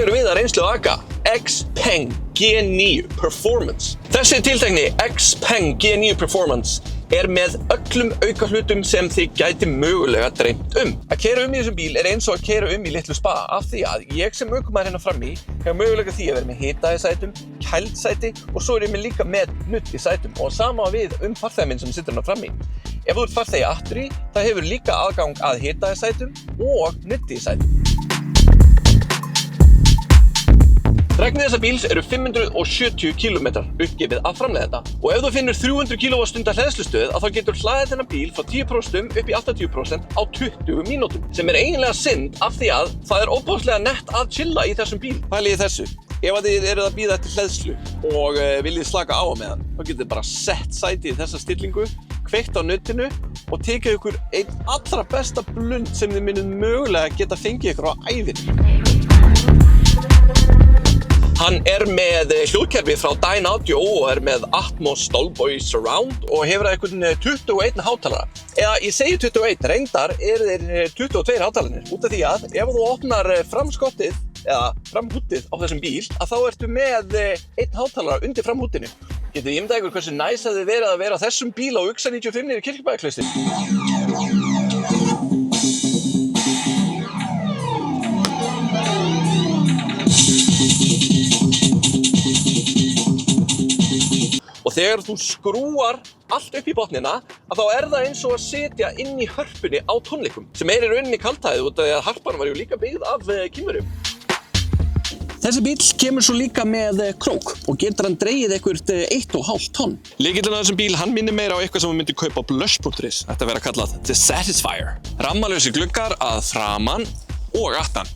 erum við að reynslu að aka XPeng G9 Performance. Þessi tiltekni XPeng G9 Performance með öllum aukahlutum sem þið gæti mögulega dreymt Að keyra í þessum bíl eins og að keyra í litlu spa af því að ég sem ökumaður hérna frammi hefur mögulega því að vera með hitaði sætum, kæld sæti og svo ég með líka með nudd í sætum og sama við farþega minn sem situr hérna frammi. Ef þú ert farþegi aftur í, það hefur líka aðgang að hitaði sætum og nudd í sætum. Regnið þessa bíls eru 570 km uppgefið af framleiðenda og ef þú finnur 300 kWh hleðslustöð þá getur hlaðið þennan bíl frá 10% upp í 80% á 20 mínútum sem eiginlega synd af því að það ofboðslega nett að chilla í þessum bíl. Pælið í þessu. Ef þið eruð að bíða eftir hleðslu og viljið slaka á meðan þá getið þið bara sett sætið í þessa stillingu, kveikt á nuddinu og tekið ykkur einn allra besta blund sem þið munið mögulega geta fengið ykkur á ævinni. Hann með hljóðkerfi frá Dyn Audio og með Atmos Dolby Surround og hefur einhvern 21 hátalara. Eða ég segi 21, reyndar þeir 22 hátalarnir út af því að ef þú opnar framskottið eða framhúddið á þessum bíl þá ertu með einn hátalara undir framhúddinu. Getið þið ímyndað ykkur hversu næs hefði verið að vera á þessum bíl á Uxa 95 niður í Kirkjubæjarklaustri? Og þegar þú skrúar allt upp í botnina, þá það eins og að setja inn í hörpunni á tónleikum, sem í rauninni kaldhæðið út af því að harpan var líka byggð af Kínverjum. Þessi bíll kemur svo líka með krók og getur hann dregið eitthvað 1,5 tonn. Lykillinn á þessum bíl, hann minnir meira á eitthvað sem við myndum kaupa á Blush.is. Þetta vera kallað The Satisfier. Rammalausi gluggar að framan og aftan.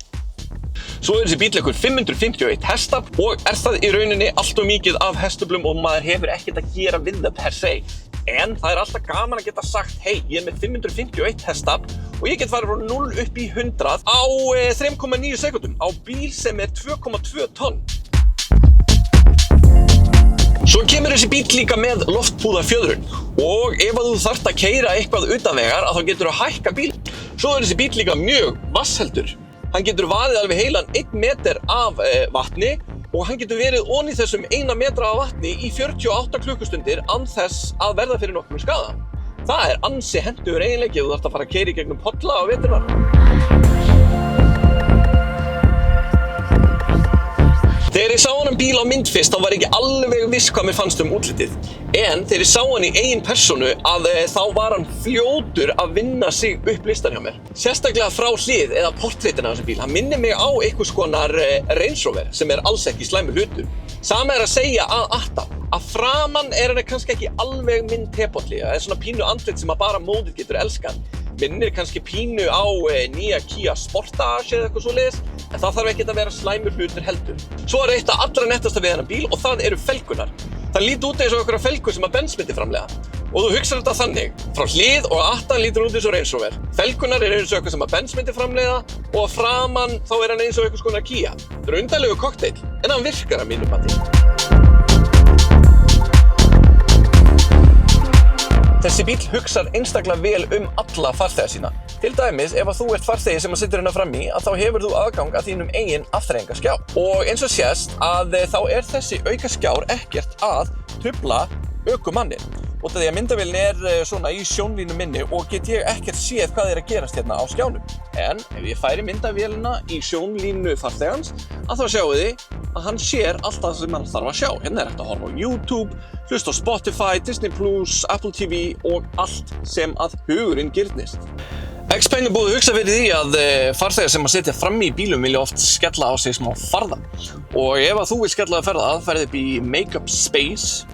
Svo þessi bíll ykkur 551 hestafl og það í rauninni allt of mikið af hestöflum og maður hefur ekkert að gera við það per se. En það alltaf gaman að geta sagt, hei, ég með 551 hestafl og ég get farið frá 0 upp í 100 á 3,9 sekúndum á bíl sem 2,2 tonn. Svo kemur þessi bíll líka með loftpúðafjöðrun og ef þú þarft að keyra eitthvað utanvegar þá getur þú hækka bílinn. Svo þessi bíll líka mjög vassheldur. Hann getur vaðið alveg heilan 1 meter af vatni og hann getur verið ofan í þessum 1 metra af vatni í 48 klukkustundir án þess að verða fyrir nokkrum skaða. Það ansi hentugur eiginleiki ef þú þarft að fara að keyra í gegnum polla á veturnar. Þegar ég sá hann bíl á mynd fyrst þá var ég ekki alveg viss hvað mér fannst útlitið. En þegar ég sá hann í eigin persónu þá var hann fljótur að vinna sig upp listan hjá mér. Sérstaklega frá hlið eða portréttina á þessum bíl. Hann minnir mig á einhvers konar Range Rover sem alls ekki slæmur hlutur. Sama að segja að aftan. Að framan hann kannski ekki alveg minn tepolli. Það svona pínu andlit sem að bara móðið getur elskað. Minnir kannski pínu á nýja Kia Sportage eða eitthvað svoleiðis, en það þarf ekki að vera slæmur hlutur heldur. Svo eitt að allra nettasta við þennan bíl og það eru felgunar. Það lítur út eins og einhverja felgur sem að Benz myndi framleiða. Og þú hugsar þetta þannig, frá hlið og aftan lítur út eins og Range Rover. Felgunar eins og eitthvað sem að Benz myndi framleiða og að framan þá hann eins og einhvers konar Kia. Það undarlegur kokteil, en hann virkar að mínu mati. Þessi bíll hugsar einstaklega vel alla farþega sína. Til dæmis, ef þú ert farþegi sem situr hérna frammi, þá hefur þú aðgang að þínum eigin afþreyingarskjá. Og eins og sést þá þessi aukaskjár ekkert að trufla ökumanninn. Og því að myndavélin svona í sjónlínu minni og get ég ekkert séð hvað að gerast hérna á skjánum. En ef ég færi myndavélina í sjónlínu farþegans, þá sjáu þið að hann sér allt það sem hann þarf að sjá. Hérna hægt að horfa á YouTube, hlusta á Spotify, Disney+, Apple TV og allt sem að hugurinn girnist. XPeng búið að hugsa fyrir því að farþegar sem að setja frammi í bílum vilja oft skella á sig smá farða. Og ef þú vilt skella á ferða, ferðu upp í Makeup Space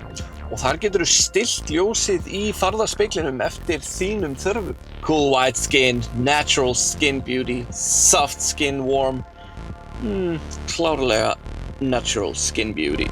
og þar getur þú stillt ljósið í farðaspeglinum eftir þínum þörfum. Cool white skin, natural skin beauty, soft skin warm. Klárlega natural skin beauty.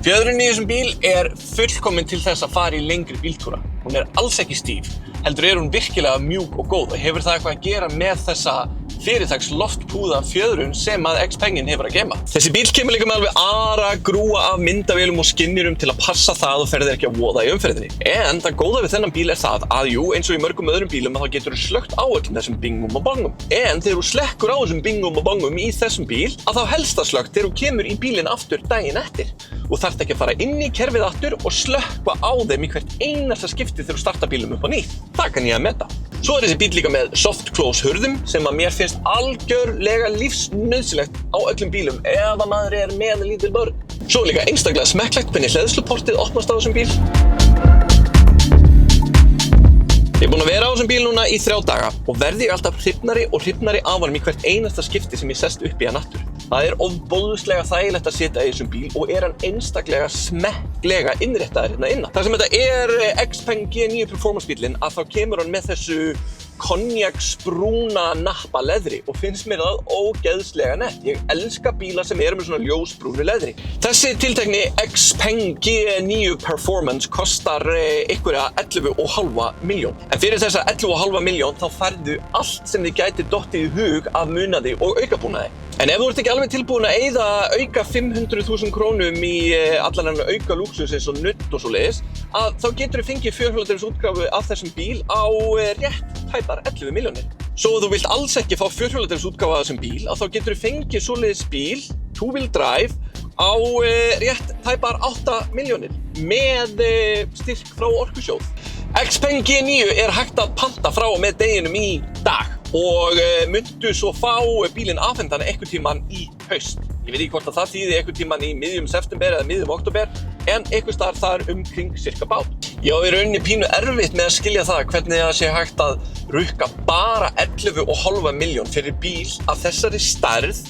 Fjöðrun í þessum bíl fullkomin til þess að fara í lengri bíltúra. Hún alls ekki stíf, heldur hún virkilega mjúk og góð og hefur það eitthvað að gera með þessa fyrirtaks loftpúða fjöðrun sem að Xpengin hefur að geyma. Þessi bíl kemur líka með alveg aðra grúa af myndavélum og skynjurum til að passa það og ferðir ekki að voða í umferðinni. En það góða við þennan bíl er það að jú, eins og í mörgum öðrum bílum þá getur þú slökkt á öllum þessum bingum og bangum. En þegar þú slekkur á þessum bingum og bangum í þessum bíl, að þá helst það slökkt þegar þú kemur í bílinn aftur daginn eftir. Og þarft ekki að fara inn í kerfið aftur og slökkva á þeim í hvert einasta skipti þegar þú starta bílum upp á nýtt. Það kann ég að meta. Svo er þessi bíl líka með soft close hurðum sem að mér finnst algjörlega lífsnauðsynlegt á öllum bílum ef að maður er með lítil börn. Svo er líka einstaklega smekklegt hvernig hleðsluportið opnast á þessum bíl. Ég er búinn að vera á þessum bíl núna í 3 daga og verði ég alltaf hrifnari og hrifnari af honum í hvert einasta skipti sem ég sest upp í hann aftur. Það er ofboðslega þægilegt að sitja í þessum bíl og er hann einstaklega smekklega innréttaður hérna innan. Þar sem þetta er Xpeng G9 Performance bílinn að þá kemur hann með þessu konjaksbrúna nappa leðri og finnst mér það ógeðslega nett. Ég elska bíla sem eru með svona ljósbrúnu leðri. Þessi tiltekni Xpeng G9 Performance kostar einhverja 11,5 milljón. En fyrir þessa 11,5 milljón þá færðu allt sem þið gæti dottið í hug af munaði og aukabúnaði. En ef þú ert ekki alveg tilbúin að eyða auka 500.000 krónum í allan hennar auka lúxus eins og nudd og svoleiðis, að þá getur þú fengið 400 útgáfu af þessum bíl á rétt tæpar 11 milljónir. Svo ef þú vilt alls ekki fá 400 útgáfu af þessum bíl, að þá getur þú fengið svoleiðis bíl, two-wheel drive, á rétt tæpar 8 milljónir með styrk frá Orkusjóð. Xpeng G9 er hægt að panta frá og með deginum í dag og myndu svo fá bílinn afhentan einhvern tímann í haust. Ég veit ekki hvort að það þýði einhvern tímann í miðjum september eða miðjum október, en einhvers staðar þar umkring cirka bát. Ég á í rauninni pínu erfitt með að skilja það hvernig það sé hægt að rukka bara 11,5 milljón fyrir bíl af þessari stærð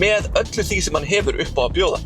með öllu því sem hann hefur upp á að bjóða.